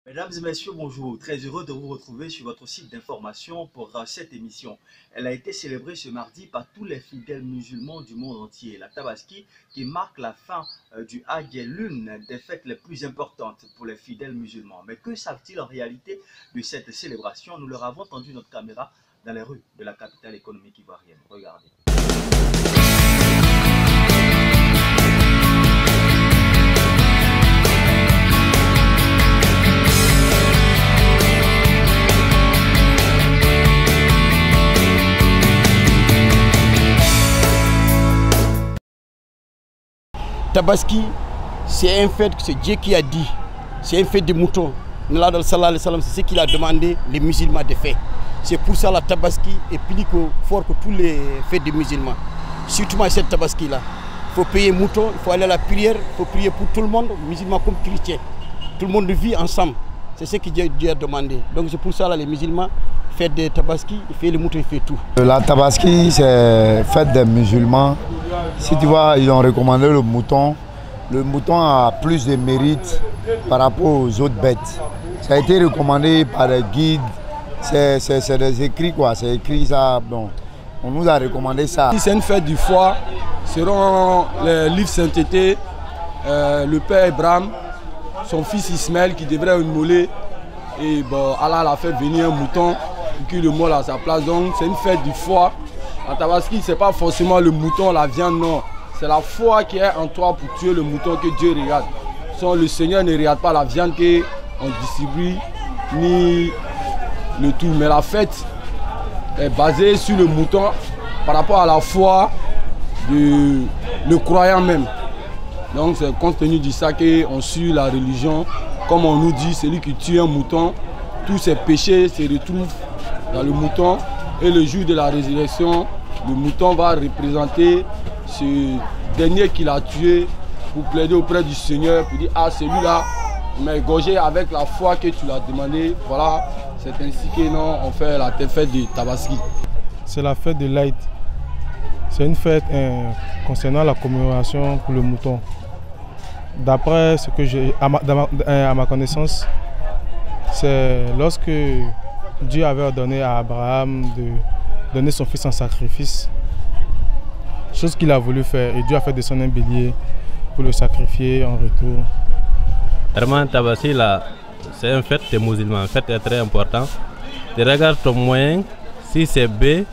Mesdames et messieurs, bonjour. Très heureux de vous retrouver sur votre site d'information pour cette émission. Elle a été célébrée ce mardi par tous les fidèles musulmans du monde entier. La Tabaski, qui marque la fin du Hajj, est l'une des fêtes les plus importantes pour les fidèles musulmans. Mais que savent-ils en réalité de cette célébration? Nous leur avons tendu notre caméra dans les rues de la capitale économique ivoirienne. Regardez. Tabaski, c'est un fait que c'est Dieu qui a dit, c'est un fait de mouton. C'est ce qu'il a demandé les musulmans de faire. C'est pour ça la Tabaski est plus fort que tous les fêtes des musulmans. Surtout cette Tabaski-là. Il faut payer mouton, il faut aller à la prière, il faut prier pour tout le monde, musulmans comme chrétiens. Tout le monde vit ensemble. C'est ce que Dieu a demandé. Donc c'est pour ça là, les musulmans fêtent des Tabaski, ils font les moutons, ils font tout. La Tabaski, c'est fête des musulmans. Si tu vois, ils ont recommandé le mouton. Le mouton a plus de mérite par rapport aux autres bêtes. Ça a été recommandé par les guides. C'est des écrits quoi, c'est écrit ça. Bon, on nous a recommandé ça. C'est une fête du foie. Selon les livres saintetés, le père Abraham, son fils Ismaël qui devrait immoler, et bon, Allah l'a fait venir un mouton pour qu'il le molle à sa place. Donc c'est une fête du foie. En Tabaski, ce n'est pas forcément le mouton, la viande, non. C'est la foi qui est en toi pour tuer le mouton que Dieu regarde. Le Seigneur ne regarde pas la viande qu'on distribue, ni le tout. Mais la fête est basée sur le mouton par rapport à la foi le croyant même. Donc c'est compte tenu de ça qu'on suit la religion. Comme on nous dit, celui qui tue un mouton, tous ses péchés se retrouvent dans le mouton. Et le jour de la résurrection, le mouton va représenter ce dernier qu'il a tué pour plaider auprès du Seigneur, pour dire « Ah, celui-là, il m'a égorgé avec la foi que tu l'as demandé. » Voilà, c'est ainsi que non, on fait la fête de Tabaski. C'est la fête de l'Aïd. C'est une fête concernant la commémoration pour le mouton. D'après ce que j'ai, à ma connaissance, c'est lorsque Dieu avait ordonné à Abraham de donner son fils en sacrifice, chose qu'il a voulu faire, et Dieu a fait descendre un bélier pour le sacrifier en retour. Vraiment, Tabaski, c'est une fête des musulmans, une fête très importante. Tu regardes ton moyen, si c'est bœuf,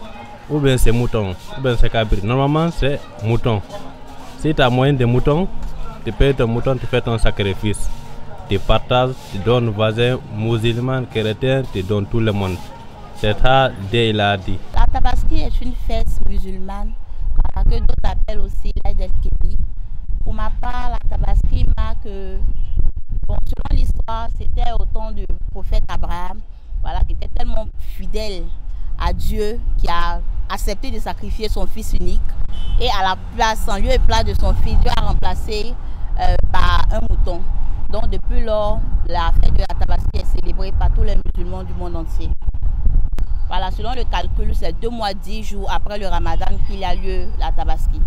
ou bien c'est mouton, ou bien c'est cabri. Normalement, c'est mouton. Si tu as moyen de mouton, tu payes ton mouton, tu fais ton sacrifice. Tu partages, tu donnes aux voisins musulmans, chrétiens, tu donnes tout le monde. C'est ça, Dieu il a dit. La Tabaski est une fête musulmane, que d'autres appellent aussi l'Aïd el-Kébi. Pour ma part, la Tabaski marque, selon l'histoire, c'était au temps du prophète Abraham, voilà, qui était tellement fidèle à Dieu, qui a accepté de sacrifier son fils unique. Et à la place, en lieu et place de son fils, Dieu a remplacé par un mouton. Donc depuis lors, la fête de la Tabaski est célébrée par tous les musulmans du monde entier. Voilà, selon le calcul, c'est 2 mois 10 jours après le Ramadan qu'il a lieu la Tabaski.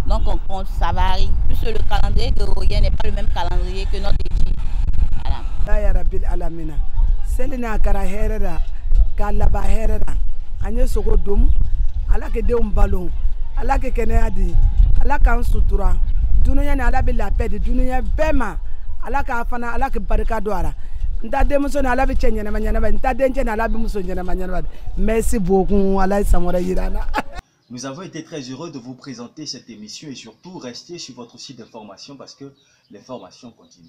Donc on compte, ça varie, puisque le calendrier grégorien n'est pas le même calendrier que notre Égypte. Merci beaucoup. Nous avons été très heureux de vous présenter cette émission et surtout restez sur votre site d'information parce que l'information continue.